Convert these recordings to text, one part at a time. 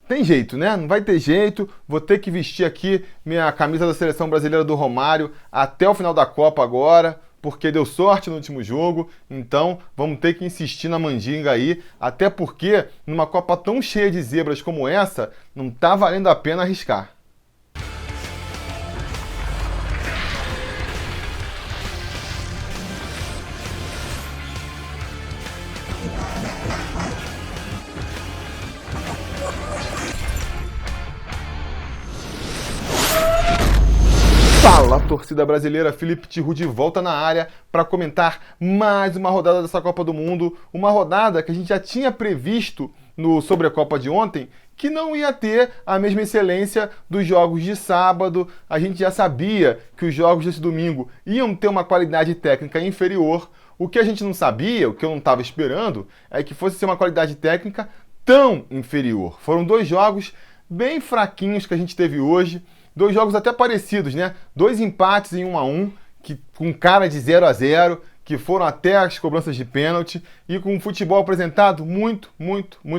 tem jeito, né? Não vai ter jeito, vou ter que vestir aqui minha camisa da seleção brasileira do Romário até o final da Copa agora, porque deu sorte no último jogo, então vamos ter que insistir na mandinga aí, até porque numa Copa tão cheia de zebras como essa, não tá valendo a pena arriscar. Fala, torcida brasileira, Felipe Tiru de volta na área para comentar mais uma rodada dessa Copa do Mundo, uma rodada que a gente já tinha previsto sobre a Copa de ontem, que não ia ter a mesma excelência dos jogos de sábado. A gente já sabia que os jogos desse domingo iam ter uma qualidade técnica inferior. O que a gente não sabia, o que eu não estava esperando, é que fosse ser uma qualidade técnica tão inferior. Foram dois jogos bem fraquinhos que a gente teve hoje. Dois jogos até parecidos, né? Dois empates em 1-1, com cara de 0-0, que foram até as cobranças de pênalti, e com um futebol apresentado muito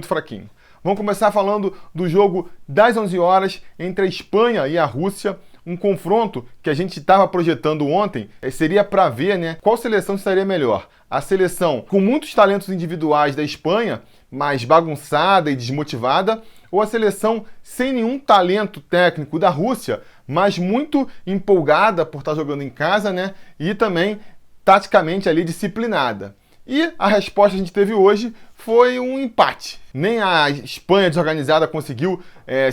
fraquinho. Vamos começar falando do jogo das 11 horas entre a Espanha e a Rússia, um confronto que a gente estava projetando ontem, seria para ver, né, qual seleção estaria melhor. A seleção com muitos talentos individuais da Espanha, mas bagunçada e desmotivada, ou a seleção sem nenhum talento técnico da Rússia, mas muito empolgada por estar jogando em casa, né? E também taticamente ali disciplinada. E a resposta que a gente teve hoje foi um empate. Nem a Espanha desorganizada conseguiu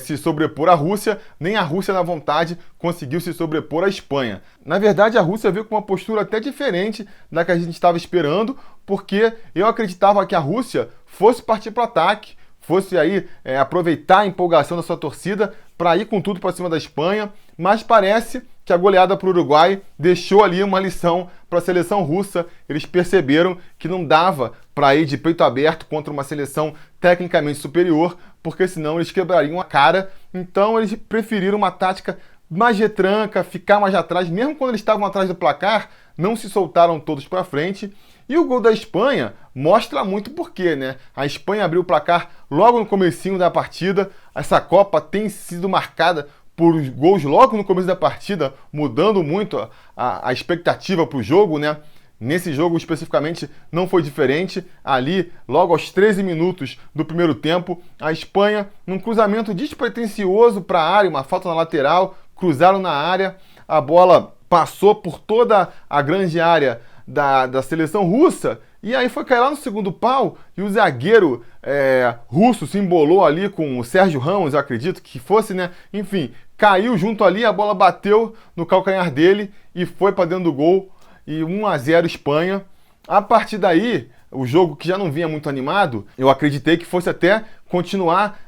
se sobrepor à Rússia, nem a Rússia na vontade conseguiu se sobrepor à Espanha. Na verdade, a Rússia veio com uma postura até diferente da que a gente estava esperando, porque eu acreditava que a Rússia fosse partir para o ataque, fosse aí aproveitar a empolgação da sua torcida para ir com tudo para cima da Espanha, mas parece que a goleada para o Uruguai deixou ali uma lição para a seleção russa. Eles perceberam que não dava para ir de peito aberto contra uma seleção tecnicamente superior, porque senão eles quebrariam a cara. Então eles preferiram uma tática mais retranca, ficar mais atrás, mesmo quando eles estavam atrás do placar, não se soltaram todos para frente. E o gol da Espanha mostra muito porquê, né? A Espanha abriu o placar logo no comecinho da partida. Essa Copa tem sido marcada por gols logo no começo da partida, mudando muito a expectativa para o jogo, né? Nesse jogo especificamente não foi diferente. Ali, logo aos 13 minutos do primeiro tempo, a Espanha, num cruzamento despretensioso para a área, uma falta na lateral, cruzaram na área, a bola passou por toda a grande área da seleção russa, e aí foi cair lá no segundo pau, e o zagueiro russo se embolou ali com o Sérgio Ramos, eu acredito que fosse, né? Enfim, caiu junto ali, a bola bateu no calcanhar dele e foi para dentro do gol, e 1-0 Espanha. A partir daí, o jogo que já não vinha muito animado, eu acreditei que fosse até continuar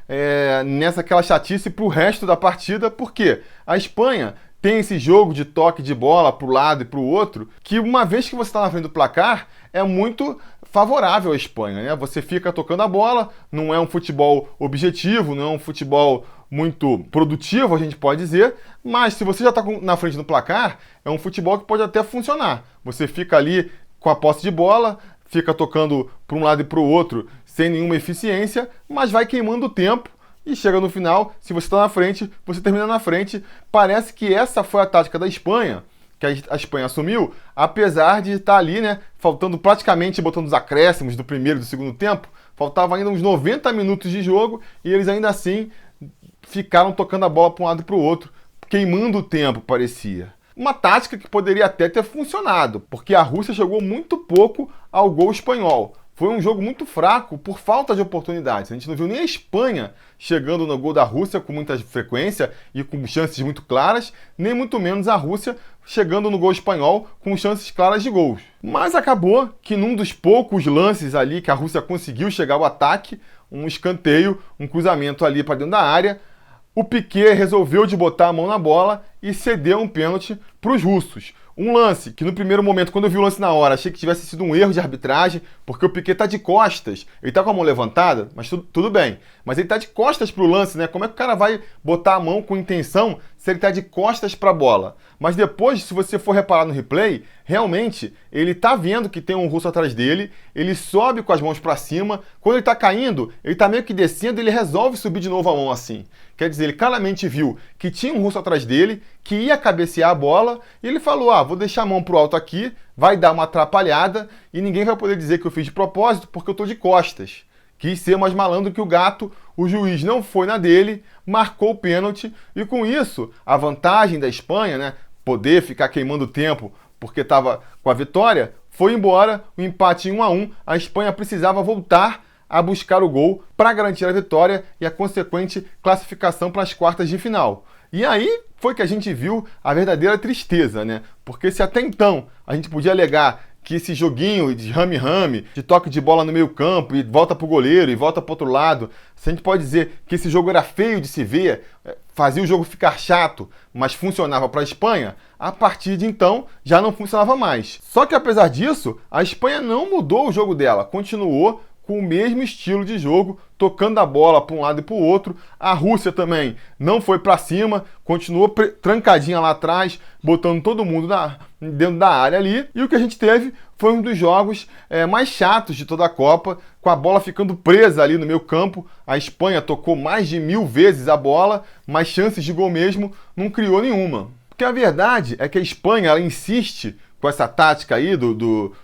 nessa aquela chatice para o resto da partida, porque a Espanha tem esse jogo de toque de bola para o lado e para o outro, que uma vez que você está na frente do placar, é muito favorável à Espanha, né? Você fica tocando a bola, não é um futebol objetivo, não é um futebol muito produtivo, a gente pode dizer, mas se você já está na frente do placar, é um futebol que pode até funcionar. Você fica ali com a posse de bola, fica tocando para um lado e para o outro sem nenhuma eficiência, mas vai queimando o tempo. E chega no final, se você está na frente, você termina na frente. Parece que essa foi a tática da Espanha, que a Espanha assumiu, apesar de estar ali, né, faltando praticamente, botando os acréscimos do primeiro e do segundo tempo, faltava ainda uns 90 minutos de jogo, e eles ainda assim ficaram tocando a bola para um lado e para o outro, queimando o tempo, parecia. Uma tática que poderia até ter funcionado, porque a Rússia chegou muito pouco ao gol espanhol. Foi um jogo muito fraco por falta de oportunidades. A gente não viu nem a Espanha chegando no gol da Rússia com muita frequência e com chances muito claras, nem muito menos a Rússia chegando no gol espanhol com chances claras de gols. Mas acabou que num dos poucos lances ali que a Rússia conseguiu chegar ao ataque, um escanteio, um cruzamento ali para dentro da área, o Piquet resolveu de botar a mão na bola e cedeu um pênalti para os russos. Um lance que no primeiro momento, quando eu vi o lance na hora, achei que tivesse sido um erro de arbitragem, porque o Piquet tá de costas, ele tá com a mão levantada, mas tudo bem. Mas ele tá de costas pro lance, né? Como é que o cara vai botar a mão com intenção se ele está de costas para a bola. Mas depois, se você for reparar no replay, realmente ele está vendo que tem um russo atrás dele, ele sobe com as mãos para cima, quando ele está caindo, ele está meio que descendo, ele resolve subir de novo a mão assim. Quer dizer, ele claramente viu que tinha um russo atrás dele, que ia cabecear a bola, e ele falou, vou deixar a mão pro alto aqui, vai dar uma atrapalhada, e ninguém vai poder dizer que eu fiz de propósito, porque eu estou de costas. Quis ser mais malandro que o gato, o juiz não foi na dele, marcou o pênalti, e com isso, a vantagem da Espanha, né, poder ficar queimando tempo porque estava com a vitória, foi embora, o empate em 1-1, a Espanha precisava voltar a buscar o gol para garantir a vitória e a consequente classificação para as quartas de final. E aí foi que a gente viu a verdadeira tristeza, né? Porque se até então a gente podia alegar que esse joguinho de rame-rame, de toque de bola no meio campo e volta pro goleiro e volta pro outro lado, se a gente pode dizer que esse jogo era feio de se ver, fazia o jogo ficar chato, mas funcionava para a Espanha, a partir de então já não funcionava mais. Só que apesar disso, a Espanha não mudou o jogo dela, continuou com o mesmo estilo de jogo, tocando a bola para um lado e para o outro. A Rússia também não foi para cima, continuou trancadinha lá atrás, botando todo mundo dentro da área ali. E o que a gente teve foi um dos jogos mais chatos de toda a Copa, com a bola ficando presa ali no meio campo. A Espanha tocou mais de 1000 vezes a bola, mas chances de gol mesmo não criou nenhuma. Porque a verdade é que a Espanha ela insiste com essa tática aí do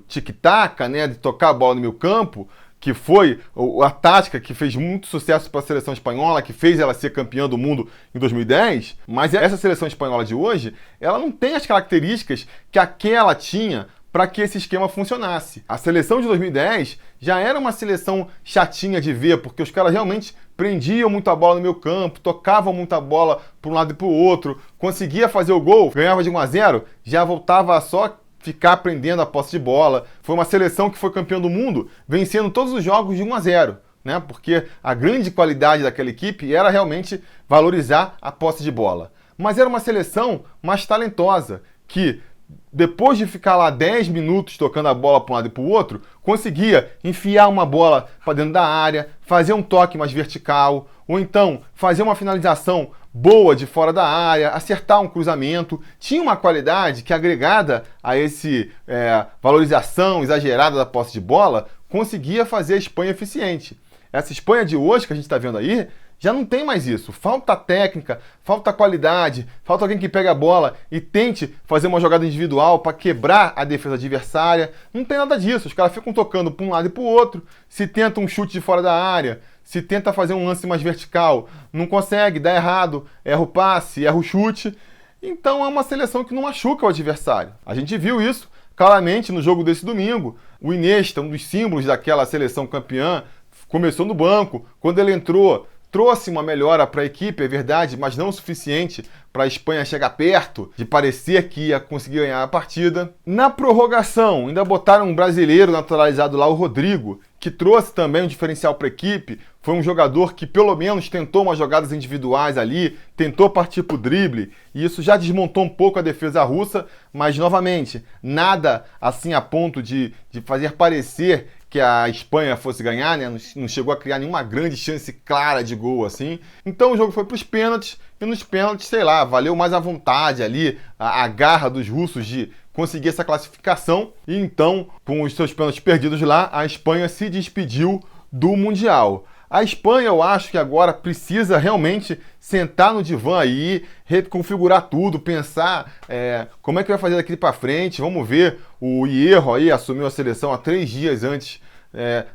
tic-tac, né, de tocar a bola no meio campo, que foi a tática que fez muito sucesso para a seleção espanhola, que fez ela ser campeã do mundo em 2010, mas essa seleção espanhola de hoje, ela não tem as características que aquela tinha para que esse esquema funcionasse. A seleção de 2010 já era uma seleção chatinha de ver, porque os caras realmente prendiam muito a bola no meio campo, tocavam muito a bola para um lado e para o outro, conseguia fazer o gol, ganhava de 1-0, já voltava só ficar prendendo a posse de bola. Foi uma seleção que foi campeã do mundo, vencendo todos os jogos de 1-0, né? Porque a grande qualidade daquela equipe era realmente valorizar a posse de bola. Mas era uma seleção mais talentosa, que depois de ficar lá 10 minutos tocando a bola para um lado e para o outro, conseguia enfiar uma bola para dentro da área, fazer um toque mais vertical, ou então fazer uma finalização boa de fora da área, acertar um cruzamento. Tinha uma qualidade que, agregada a esse valorização exagerada da posse de bola, conseguia fazer a Espanha eficiente. Essa Espanha de hoje que a gente está vendo aí, já não tem mais isso. Falta técnica, falta qualidade, falta alguém que pegue a bola e tente fazer uma jogada individual para quebrar a defesa adversária. Não tem nada disso. Os caras ficam tocando para um lado e para o outro. Se tenta um chute de fora da área, se tenta fazer um lance mais vertical, não consegue, dá errado, erra o passe, erra o chute. Então é uma seleção que não machuca o adversário. A gente viu isso claramente no jogo desse domingo. O Iniesta, um dos símbolos daquela seleção campeã, começou no banco. Quando ele entrou, trouxe uma melhora para a equipe, é verdade, mas não o suficiente para a Espanha chegar perto de parecer que ia conseguir ganhar a partida. Na prorrogação, ainda botaram um brasileiro naturalizado lá, o Rodrigo, que trouxe também um diferencial para a equipe. Foi um jogador que pelo menos tentou umas jogadas individuais ali, tentou partir para o drible, e isso já desmontou um pouco a defesa russa, mas novamente, nada assim a ponto de fazer parecer que a Espanha fosse ganhar, né? Não chegou a criar nenhuma grande chance clara de gol assim. Então o jogo foi para os pênaltis, e nos pênaltis, sei lá, valeu mais a vontade ali, a garra dos russos de conseguir essa classificação. E então, com os seus pênaltis perdidos lá, a Espanha se despediu do Mundial. A Espanha, eu acho que agora precisa realmente sentar no divã aí, reconfigurar tudo, pensar como é que vai fazer daqui para frente. Vamos ver, o Hierro aí assumiu a seleção há 3 dias antes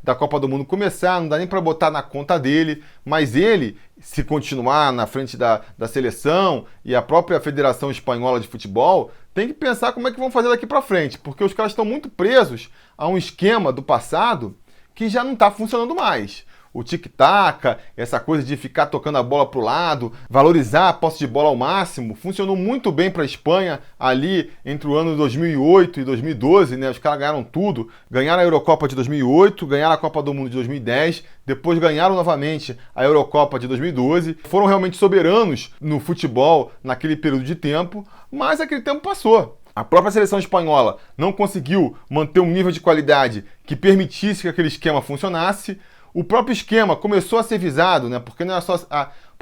da Copa do Mundo começar, não dá nem para botar na conta dele, mas ele, se continuar na frente da seleção e a própria Federação Espanhola de Futebol, tem que pensar como é que vão fazer daqui para frente, porque os caras estão muito presos a um esquema do passado que já não está funcionando mais. O tic-tac, essa coisa de ficar tocando a bola para o lado, valorizar a posse de bola ao máximo, funcionou muito bem para a Espanha ali entre o ano de 2008 e 2012, né? Os caras ganharam tudo, ganharam a Eurocopa de 2008, ganharam a Copa do Mundo de 2010, depois ganharam novamente a Eurocopa de 2012, foram realmente soberanos no futebol naquele período de tempo, mas aquele tempo passou. A própria seleção espanhola não conseguiu manter um nível de qualidade que permitisse que aquele esquema funcionasse. O próprio esquema começou a ser visado, né? Porque não é só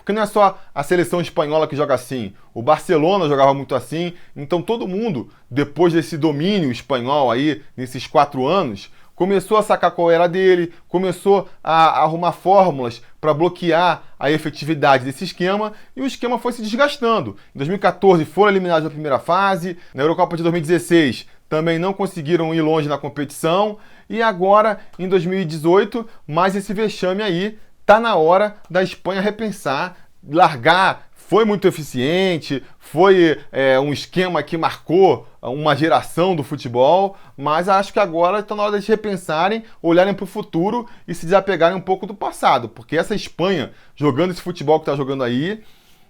Porque não é só a seleção espanhola que joga assim, o Barcelona jogava muito assim, então todo mundo, depois desse domínio espanhol aí, nesses 4 anos, começou a sacar qual era dele, começou a arrumar fórmulas para bloquear a efetividade desse esquema, e o esquema foi se desgastando. Em 2014 foram eliminados na primeira fase, na Eurocopa de 2016 também não conseguiram ir longe na competição, e agora, em 2018, mais esse vexame aí. Tá na hora da Espanha repensar, largar. Foi muito eficiente, foi um esquema que marcou uma geração do futebol, mas acho que agora está na hora de repensarem, olharem para o futuro e se desapegarem um pouco do passado, porque essa Espanha, jogando esse futebol que está jogando aí,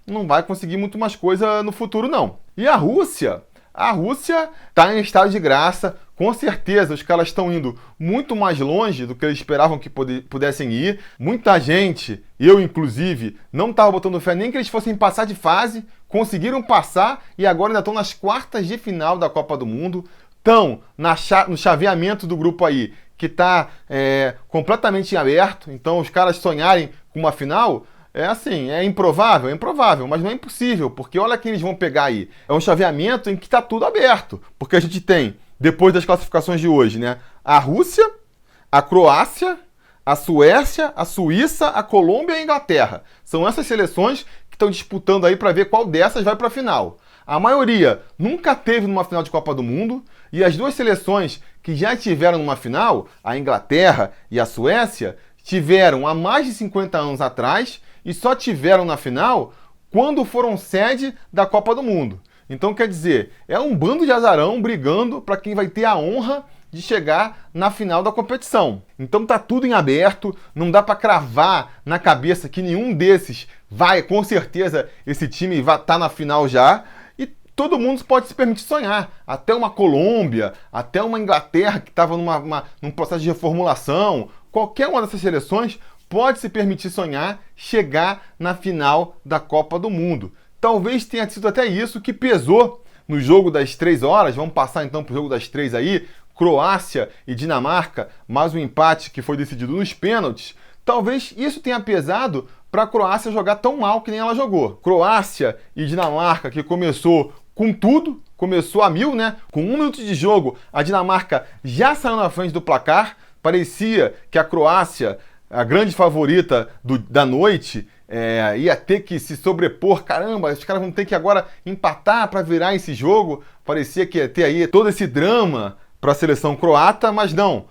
não vai conseguir muito mais coisa no futuro, não. E a Rússia? A Rússia está em estado de graça, com certeza os caras estão indo muito mais longe do que eles esperavam que pudessem ir. Muita gente, eu inclusive, não estava botando fé nem que eles fossem passar de fase, conseguiram passar e agora ainda estão nas quartas de final da Copa do Mundo. Estão no chaveamento do grupo aí, que está completamente aberto, então os caras sonharem com uma final... é improvável, mas não é impossível, porque olha quem eles vão pegar aí. É um chaveamento em que está tudo aberto, porque a gente tem, depois das classificações de hoje, né, a Rússia, a Croácia, a Suécia, a Suíça, a Colômbia e a Inglaterra. São essas seleções que estão disputando aí para ver qual dessas vai para a final. A maioria nunca teve numa final de Copa do Mundo, e as duas seleções que já tiveram numa final, a Inglaterra e a Suécia, tiveram há mais de 50 anos atrás, e só tiveram na final quando foram sede da Copa do Mundo. Então, quer dizer, é um bando de azarão brigando para quem vai ter a honra de chegar na final da competição. Então tá tudo em aberto, não dá para cravar na cabeça que nenhum desses vai, com certeza, esse time vai estar na final já, e todo mundo pode se permitir sonhar. Até uma Colômbia, até uma Inglaterra que estava num processo de reformulação, qualquer uma dessas seleções pode se permitir sonhar chegar na final da Copa do Mundo. Talvez tenha sido até isso que pesou no jogo das 3 horas. Vamos passar então para o jogo das 3 aí. Croácia e Dinamarca, mais um empate que foi decidido nos pênaltis. Talvez isso tenha pesado para a Croácia jogar tão mal que nem ela jogou. Croácia e Dinamarca, que começou com tudo, começou a mil, né? Com 1 minuto de jogo, a Dinamarca já saiu na frente do placar. Parecia que a Croácia, a grande favorita da noite, ia ter que se sobrepor. Caramba, os caras vão ter que agora empatar para virar esse jogo. Parecia que ia ter aí todo esse drama para a seleção croata, mas não.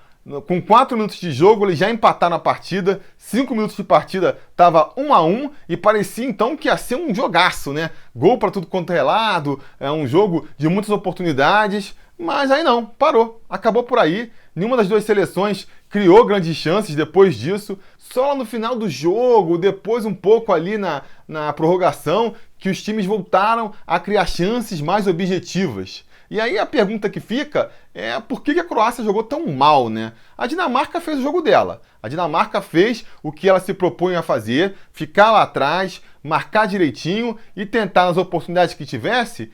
Com 4 minutos de jogo, eles já empataram a partida. 5 minutos de partida estava 1-1 e parecia então que ia ser um jogaço, né? Gol para tudo quanto é lado, é um jogo de muitas oportunidades, mas aí não, parou, acabou por aí. Nenhuma das duas seleções criou grandes chances depois disso. Só lá no final do jogo, depois um pouco ali na prorrogação, que os times voltaram a criar chances mais objetivas. E aí a pergunta que fica é por que a Croácia jogou tão mal, né? A Dinamarca fez o jogo dela. A Dinamarca fez o que ela se propunha a fazer, ficar lá atrás, marcar direitinho e tentar, nas oportunidades que tivesse,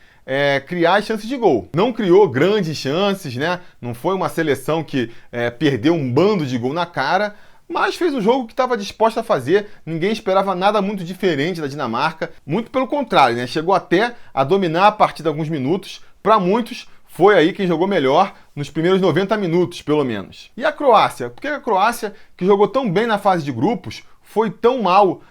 criar as chances de gol. Não criou grandes chances, né? Não foi uma seleção que perdeu um bando de gol na cara, mas fez o jogo que estava disposta a fazer. Ninguém esperava nada muito diferente da Dinamarca. Muito pelo contrário, né? Chegou até a dominar a partida alguns minutos. Para muitos, foi aí quem jogou melhor nos primeiros 90 minutos, pelo menos. E a Croácia? Por que a Croácia, que jogou tão bem na fase de grupos, foi tão mal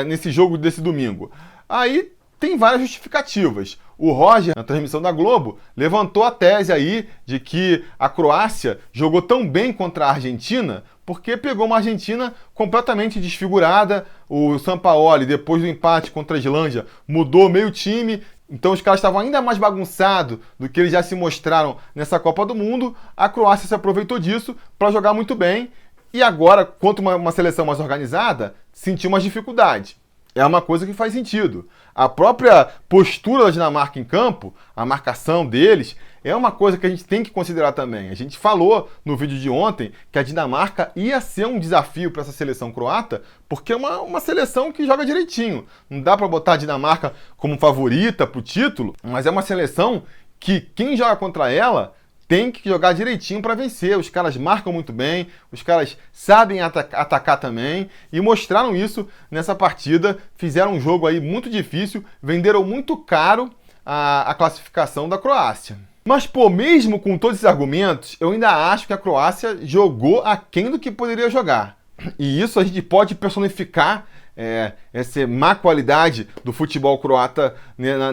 nesse jogo desse domingo? Aí tem várias justificativas. O Roger, na transmissão da Globo, levantou a tese aí de que a Croácia jogou tão bem contra a Argentina porque pegou uma Argentina completamente desfigurada. O Sampaoli, depois do empate contra a Islândia, mudou meio time. Então os caras estavam ainda mais bagunçados do que eles já se mostraram nessa Copa do Mundo. A Croácia se aproveitou disso para jogar muito bem. E agora, contra uma seleção mais organizada, sentiu mais dificuldade. É uma coisa que faz sentido. A própria postura da Dinamarca em campo, a marcação deles, é uma coisa que a gente tem que considerar também. A gente falou no vídeo de ontem que a Dinamarca ia ser um desafio para essa seleção croata, porque é uma seleção que joga direitinho. Não dá para botar a Dinamarca como favorita para o título, mas é uma seleção que quem joga contra ela tem que jogar direitinho para vencer. Os caras marcam muito bem, os caras sabem atacar também e mostraram isso nessa partida. Fizeram um jogo aí muito difícil, venderam muito caro a classificação da Croácia. Mas, pô, mesmo com todos esses argumentos, eu ainda acho que a Croácia jogou aquém do que poderia jogar. E isso a gente pode personificar essa má qualidade do futebol croata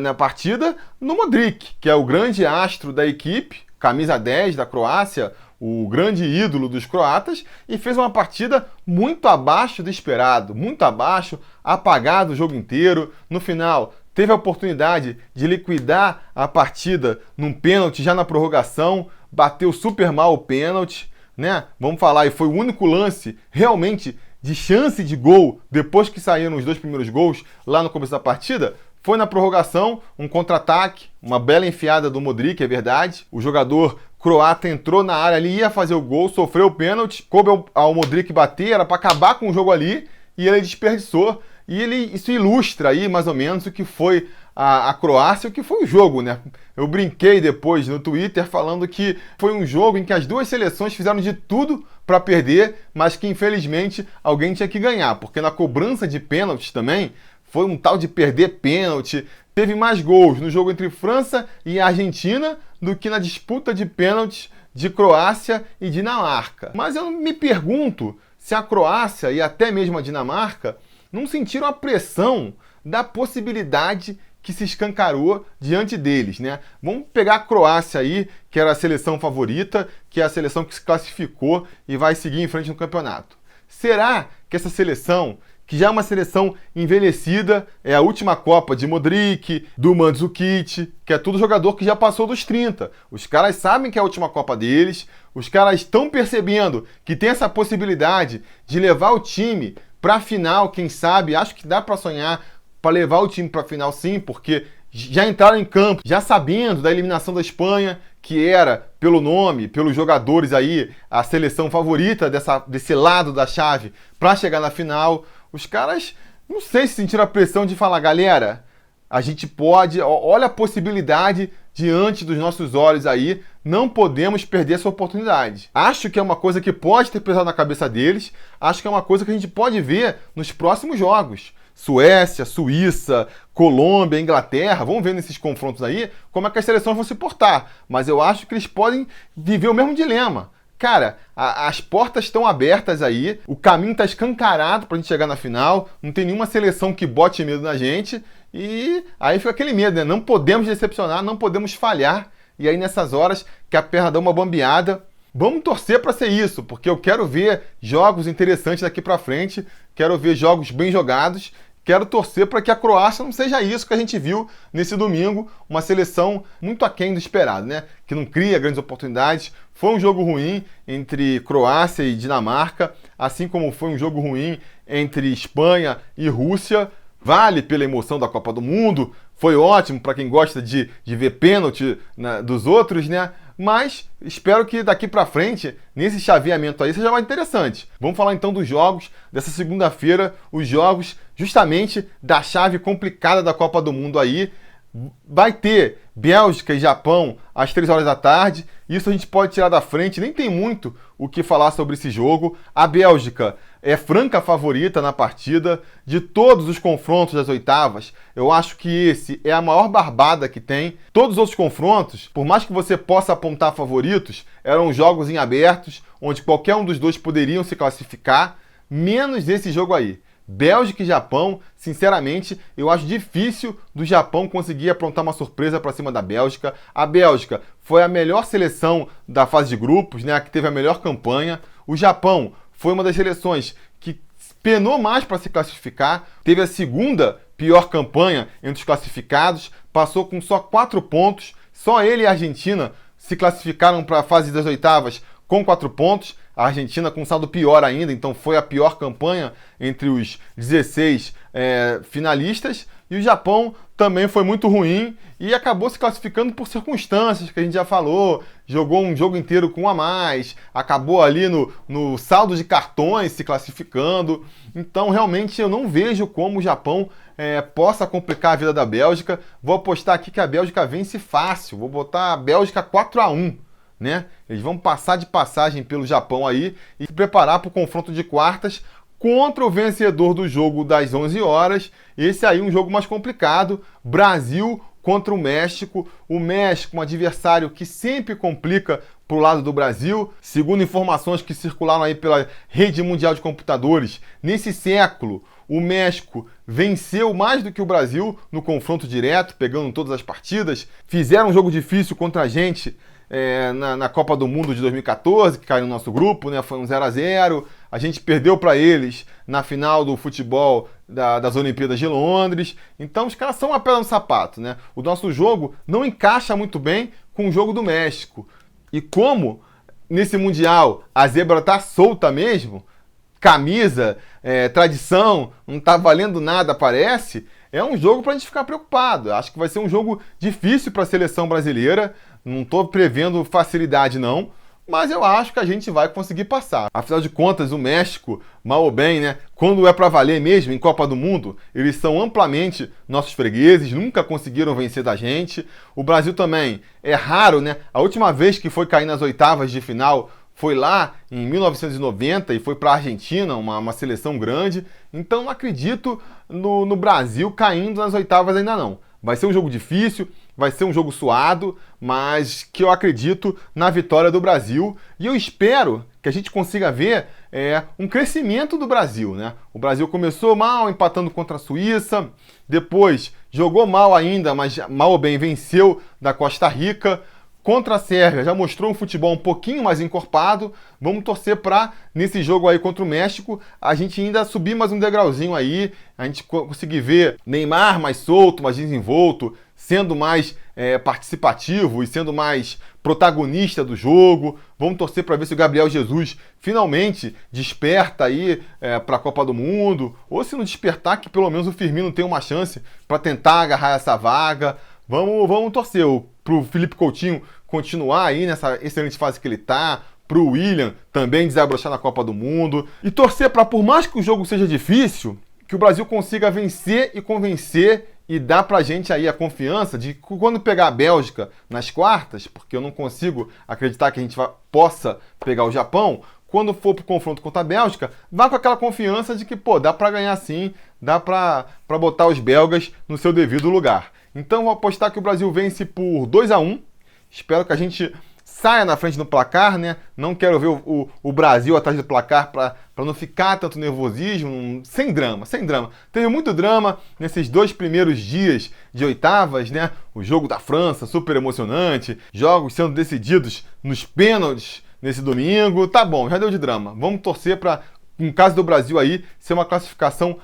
na partida no Modric, que é o grande astro da equipe, camisa 10 da Croácia, o grande ídolo dos croatas, e fez uma partida muito abaixo do esperado, muito abaixo, apagado o jogo inteiro. No final, teve a oportunidade de liquidar a partida num pênalti já na prorrogação, bateu super mal o pênalti, né? Vamos falar, e foi o único lance realmente de chance de gol depois que saíram os 2 primeiros gols lá no começo da partida. Foi na prorrogação, um contra-ataque, uma bela enfiada do Modric, é verdade. O jogador croata entrou na área ali, ia fazer o gol, sofreu o pênalti, coube ao Modric bater, era para acabar com o jogo ali, e ele desperdiçou. E isso ilustra aí mais ou menos o que foi a Croácia, o que foi o jogo, né? Eu brinquei depois no Twitter falando que foi um jogo em que as duas seleções fizeram de tudo para perder, mas que infelizmente alguém tinha que ganhar, porque na cobrança de pênaltis também foi um tal de perder pênalti. Teve mais gols no jogo entre França e Argentina do que na disputa de pênaltis de Croácia e Dinamarca. Mas eu me pergunto se a Croácia e até mesmo a Dinamarca não sentiram a pressão da possibilidade que se escancarou diante deles, né? Vamos pegar a Croácia aí, que era a seleção favorita, que é a seleção que se classificou e vai seguir em frente no campeonato. Será que essa seleção, que já é uma seleção envelhecida, é a última Copa de Modric, do Mandzukic, que é tudo jogador que já passou dos 30. Os caras sabem que é a última Copa deles, os caras estão percebendo que tem essa possibilidade de levar o time para a final, quem sabe, acho que dá para sonhar para levar o time para a final sim, porque já entraram em campo, já sabendo da eliminação da Espanha, que era, pelo nome, pelos jogadores aí, a seleção favorita desse lado da chave para chegar na final. Os caras, não sei se sentiram a pressão de falar, galera, a gente pode, olha a possibilidade diante dos nossos olhos aí, não podemos perder essa oportunidade. Acho que é uma coisa que pode ter pesado na cabeça deles, acho que é uma coisa que a gente pode ver nos próximos jogos. Suécia, Suíça, Colômbia, Inglaterra, vamos ver nesses confrontos aí como é que as seleções vão se portar. Mas eu acho que eles podem viver o mesmo dilema. Cara, as portas estão abertas aí, o caminho está escancarado para a gente chegar na final, não tem nenhuma seleção que bote medo na gente, e aí fica aquele medo, né? Não podemos decepcionar, não podemos falhar, e aí nessas horas que a perna dá uma bambeada, vamos torcer para ser isso, porque eu quero ver jogos interessantes daqui para frente, quero ver jogos bem jogados, quero torcer para que a Croácia não seja isso que a gente viu nesse domingo, uma seleção muito aquém do esperado, né? Que não cria grandes oportunidades. Foi um jogo ruim entre Croácia e Dinamarca, assim como foi um jogo ruim entre Espanha e Rússia. Vale pela emoção da Copa do Mundo, foi ótimo para quem gosta de ver pênalti dos outros, né? Mas espero que daqui para frente, nesse chaveamento aí, seja mais interessante. Vamos falar então dos jogos dessa segunda-feira, os jogos justamente da chave complicada da Copa do Mundo aí. Vai ter Bélgica e Japão às 3 horas da tarde. Isso a gente pode tirar da frente, nem tem muito o que falar sobre esse jogo. A Bélgica é franca favorita na partida. De todos os confrontos das oitavas, eu acho que esse é a maior barbada que tem. Todos os outros confrontos, por mais que você possa apontar favoritos, eram jogos em abertos, onde qualquer um dos dois poderiam se classificar, menos esse jogo aí. Bélgica e Japão, sinceramente, eu acho difícil do Japão conseguir aprontar uma surpresa para cima da Bélgica. A Bélgica foi a melhor seleção da fase de grupos, né, a que teve a melhor campanha. O Japão foi uma das seleções que penou mais para se classificar, teve a segunda pior campanha entre os classificados, passou com só 4 pontos, só ele e a Argentina se classificaram para a fase das oitavas com 4 pontos, a Argentina com saldo pior ainda, então foi a pior campanha entre os 16 finalistas, e o Japão também foi muito ruim e acabou se classificando por circunstâncias que a gente já falou, jogou um jogo inteiro com um a mais, acabou ali no saldo de cartões se classificando, então realmente eu não vejo como o Japão possa complicar a vida da Bélgica. Vou apostar aqui que a Bélgica vence fácil, vou botar a Bélgica 4-1. né? Eles vão passar de passagem pelo Japão aí e se preparar para o confronto de quartas contra o vencedor do jogo das 11 horas. Esse aí é um jogo mais complicado. Brasil contra o México. O México, um adversário que sempre complica para o lado do Brasil. Segundo informações que circularam aí pela rede mundial de computadores, nesse século, o México venceu mais do que o Brasil no confronto direto, pegando todas as partidas. Fizeram um jogo difícil contra a gente na Copa do Mundo de 2014, que caiu no nosso grupo, né? Foi um 0-0. A gente perdeu para eles na final do futebol das Olimpíadas de Londres. Então os caras são uma pedra no sapato, né? O nosso jogo não encaixa muito bem com o jogo do México. E como nesse Mundial a zebra tá solta mesmo, camisa, tradição, não tá valendo nada, parece, é um jogo pra gente ficar preocupado. Acho que vai ser um jogo difícil para a seleção brasileira. Não tô prevendo facilidade, não. Mas eu acho que a gente vai conseguir passar. Afinal de contas, o México, mal ou bem, né? Quando é pra valer mesmo, em Copa do Mundo, eles são amplamente nossos fregueses, nunca conseguiram vencer da gente. O Brasil também é raro, né? A última vez que foi cair nas oitavas de final foi lá em 1990 e foi para a Argentina, uma seleção grande. Então não acredito no Brasil caindo nas oitavas ainda não. Vai ser um jogo difícil, vai ser um jogo suado, mas que eu acredito na vitória do Brasil. E eu espero que a gente consiga ver um crescimento do Brasil, né? O Brasil começou mal, empatando contra a Suíça, depois jogou mal ainda, mas mal ou bem venceu da Costa Rica. Contra a Sérvia já mostrou um futebol um pouquinho mais encorpado. Vamos torcer para, nesse jogo aí contra o México, a gente ainda subir mais um degrauzinho aí, a gente conseguir ver Neymar mais solto, mais desenvolto, sendo mais participativo e sendo mais protagonista do jogo. Vamos torcer para ver se o Gabriel Jesus finalmente desperta aí para a Copa do Mundo, ou se não despertar, que pelo menos o Firmino tem uma chance para tentar agarrar essa vaga. Vamos torcer pro Felipe Coutinho continuar aí nessa excelente fase que ele tá, pro William também desabrochar na Copa do Mundo, e torcer para, por mais que o jogo seja difícil, que o Brasil consiga vencer e convencer e dar pra gente aí a confiança de que quando pegar a Bélgica nas quartas, porque eu não consigo acreditar que a gente possa pegar o Japão, quando for pro confronto contra a Bélgica, vá com aquela confiança de que, dá pra ganhar sim, dá pra botar os belgas no seu devido lugar. Então vou apostar que o Brasil vence por 2-1. Espero que a gente saia na frente no placar, né? Não quero ver o Brasil atrás do placar para não ficar tanto nervosismo. Sem drama, sem drama. Teve muito drama nesses 2 primeiros dias de oitavas, né? O jogo da França, super emocionante. Jogos sendo decididos nos pênaltis nesse domingo. Tá bom, já deu de drama. Vamos torcer para, no caso do Brasil aí, ser uma classificação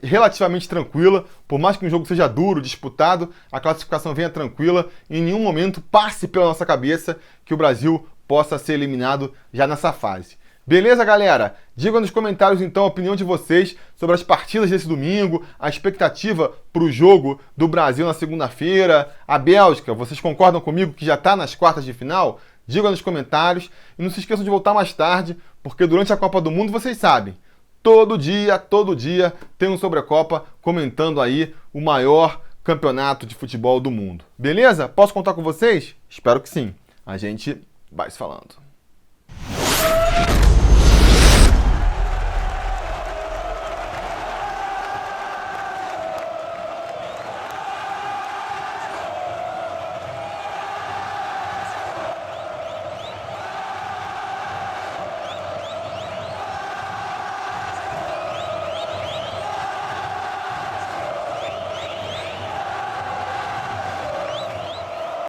relativamente tranquila. Por mais que um jogo seja duro, disputado, a classificação venha tranquila. Em nenhum momento passe pela nossa cabeça que o Brasil possa ser eliminado já nessa fase. Beleza, galera? Digam nos comentários então a opinião de vocês sobre as partidas desse domingo, a expectativa para o jogo do Brasil na segunda-feira, a Bélgica. Vocês concordam comigo que já está nas quartas de final? Digam nos comentários e não se esqueçam de voltar mais tarde, porque durante a Copa do Mundo, vocês sabem, todo dia tem um Sobre a Copa comentando aí o maior campeonato de futebol do mundo. Beleza? Posso contar com vocês? Espero que sim. A gente vai se falando.